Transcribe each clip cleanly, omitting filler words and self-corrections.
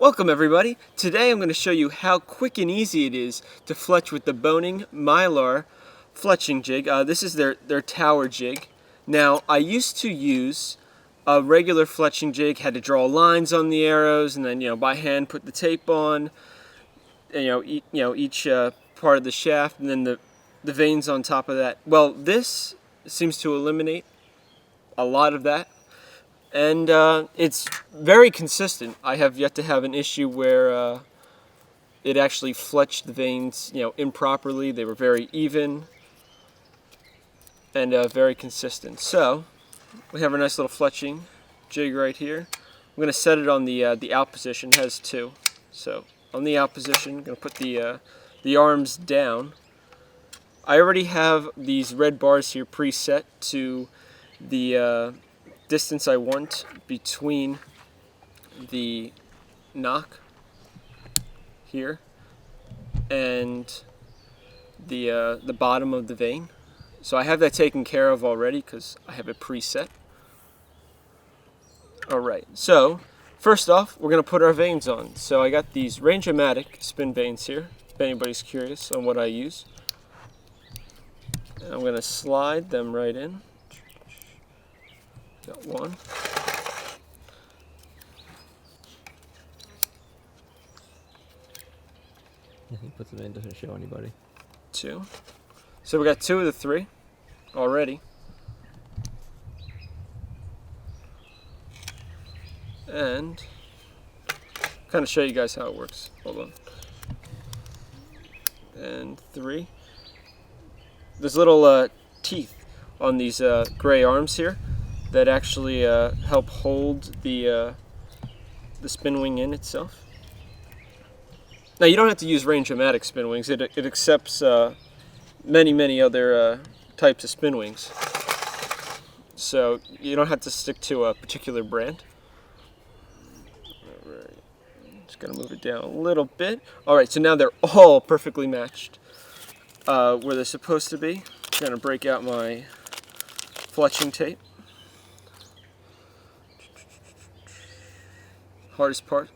Welcome everybody. Today I'm going to show you how quick and easy it is to fletch with the Bohning Mylar fletching jig. This is their tower jig. Now I used to use a regular fletching jig, had to draw lines on the arrows and then by hand put the tape on, each part of the shaft and then the vanes on top of that. Well, this seems to eliminate a lot of that. And it's very consistent. I have yet to have an issue where it actually fletched the vanes, improperly. They were very even and very consistent. So we have our nice little fletching jig right here. I'm going to set it on the out position. It has two. So on the out position, I'm going to put the arms down. I already have these red bars here preset to the distance I want between the knock here and the bottom of the vane. So I have that taken care of already because I have it preset. Alright, so first off we're going to put our vanes on. So I got these Range-O-Matic spin vanes here, if anybody's curious on what I use. And I'm going to slide them right in. Got one. He puts them in, doesn't show anybody. Two. So we got two of the three already. And kind of show you guys how it works. Hold on. And three. There's little teeth on these gray arms here that actually help hold the spin wing in itself. Now you don't have to use Range-O-Matic spin wings. It accepts many other types of spin wings. So you don't have to stick to a particular brand. Alright, just gotta move it down a little bit. Alright, so now they're all perfectly matched where they're supposed to be. I'm gonna break out my fletching tape. Hardest part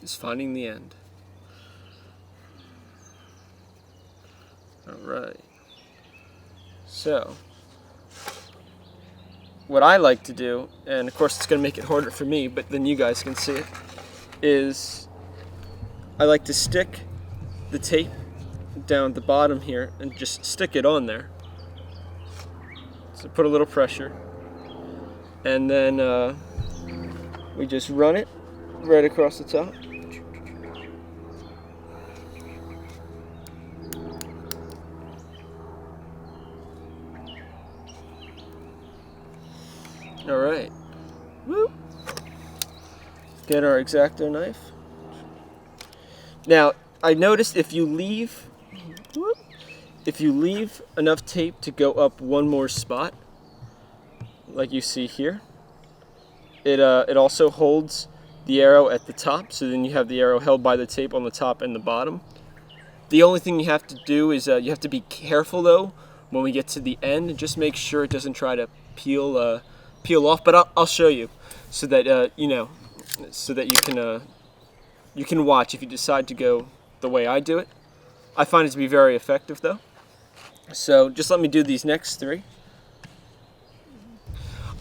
is finding the end. Alright. So, what I like to do, and of course it's going to make it harder for me, but then you guys can see it, is I like to stick the tape down at the bottom here and just stick it on there. So put a little pressure. And then we just run it right across the top. Alright. Woo. Get our X-Acto knife. Now, I noticed if you leave enough tape to go up one more spot, like you see here, it also holds the arrow at the top, so then you have the arrow held by the tape on the top and the bottom. The only thing you have to do is you have to be careful though when we get to the end and just make sure it doesn't try to peel off. But I'll show you so that so that you can watch if you decide to go the way I do it. I find it to be very effective though. So just let me do these next three.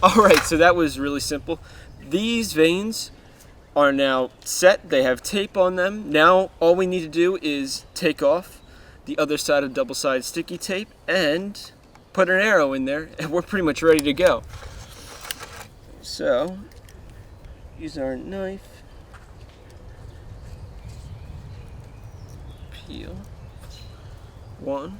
Alright, so that was really simple. These vanes are now set. They have tape on them. Now all we need to do is take off the other side of double-sided sticky tape and put an arrow in there and we're pretty much ready to go. So use our knife, peel one,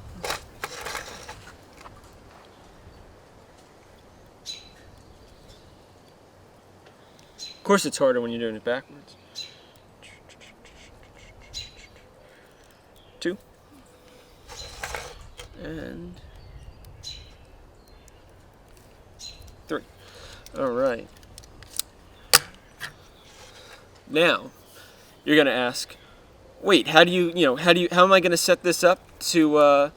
of course it's harder when you're doing it backwards. Two. And three. Alright. Now, you're gonna ask, wait, how am I gonna set this up to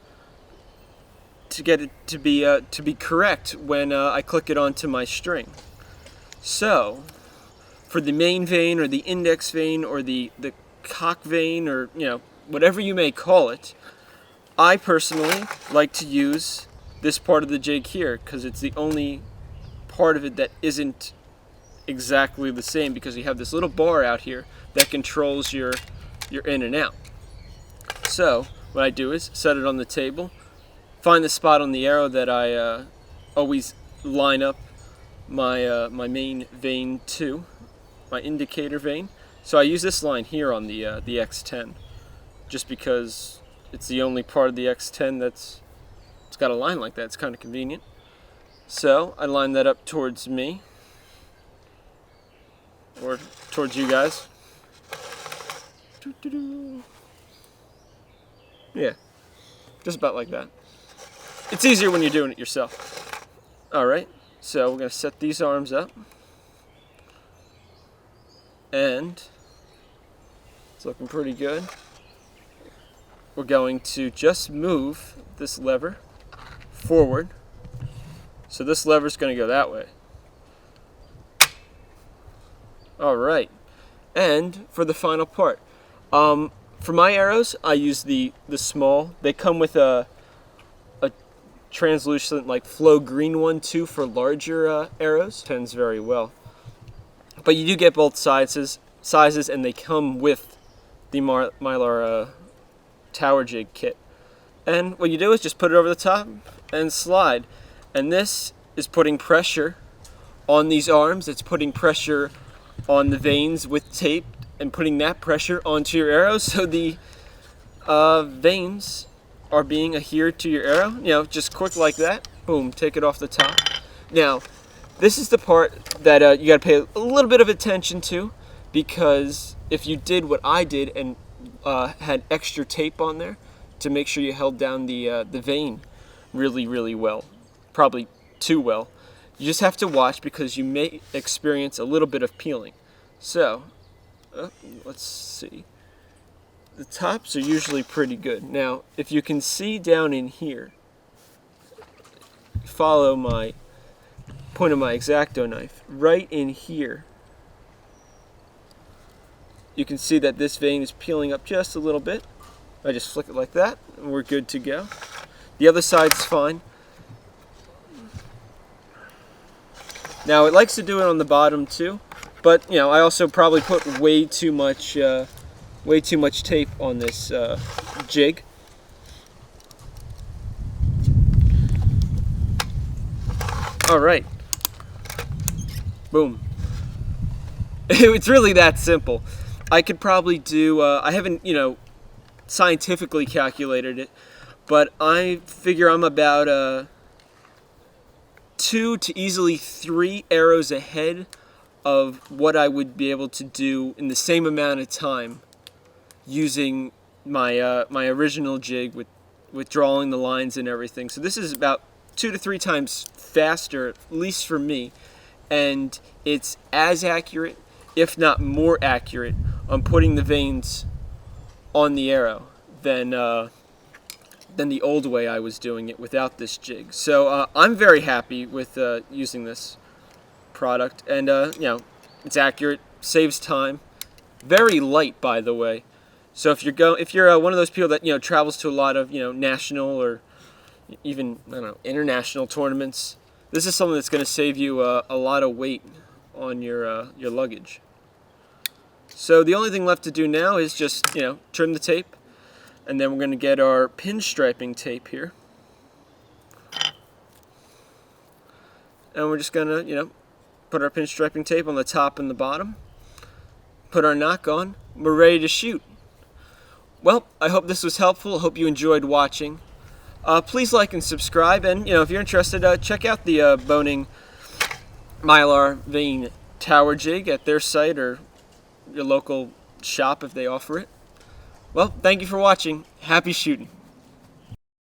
get it to be correct when I click it onto my string? So, for the main vein or the index vein or the cock vein, or whatever you may call it, I personally like to use this part of the jig here because it's the only part of it that isn't exactly the same, because you have this little bar out here that controls your in and out. So what I do is set it on the table, find the spot on the arrow that I always line up my main vein to, my indicator vein. So I use this line here on the X10, just because it's the only part of the X10 it's got a line like that. It's kind of convenient. So I line that up towards me, or towards you guys. Yeah, just about like that. It's easier when you're doing it yourself. Alright, so we're going to set these arms up. And it's looking pretty good. We're going to just move this lever forward. So this lever is going to go that way. Alright, and for the final part. For my arrows, I use the small. They come with a translucent, like flow green one too for larger arrows. Tends very well. But you do get both sizes, and they come with the Mylar tower jig kit. And what you do is just put it over the top and slide. And this is putting pressure on these arms. It's putting pressure on the veins with tape and putting that pressure onto your arrow, so the veins are being adhered to your arrow. Just quick like that. Boom, take it off the top. Now, this is the part that you got to pay a little bit of attention to, because if you did what I did and had extra tape on there to make sure you held down the vein really, really well, probably too well, you just have to watch, because you may experience a little bit of peeling. So, let's see. The tops are usually pretty good. Now, if you can see down in here, follow my point of my X-Acto knife. Right in here, you can see that this vein is peeling up just a little bit. I just flick it like that, and we're good to go. The other side's fine. Now, it likes to do it on the bottom too, but I also probably put way too much tape on this jig. All right, boom. It's really that simple. I could probably do. I haven't, scientifically calculated it, but I figure I'm about 2 to easily 3 arrows ahead of what I would be able to do in the same amount of time using my my original jig with drawing the lines and everything. So this is about 2 to 3 times faster, at least for me, and it's as accurate, if not more accurate, on putting the veins on the arrow than the old way I was doing it without this jig. So I'm very happy with using this product, and it's accurate, saves time, very light, by the way. So if you're one of those people that travels to a lot of national or even international tournaments, this is something that's going to save you a lot of weight on your luggage. So the only thing left to do now is just trim the tape, and then we're going to get our pinstriping tape here, and we're just going to put our pinstriping tape on the top and the bottom, put our knock on, we're ready to shoot. Well, I hope this was helpful. I hope you enjoyed watching. Please like and subscribe, and if you're interested, check out the Bohning Mylar vein tower jig at their site or your local shop if they offer it. Well, thank you for watching. Happy shooting.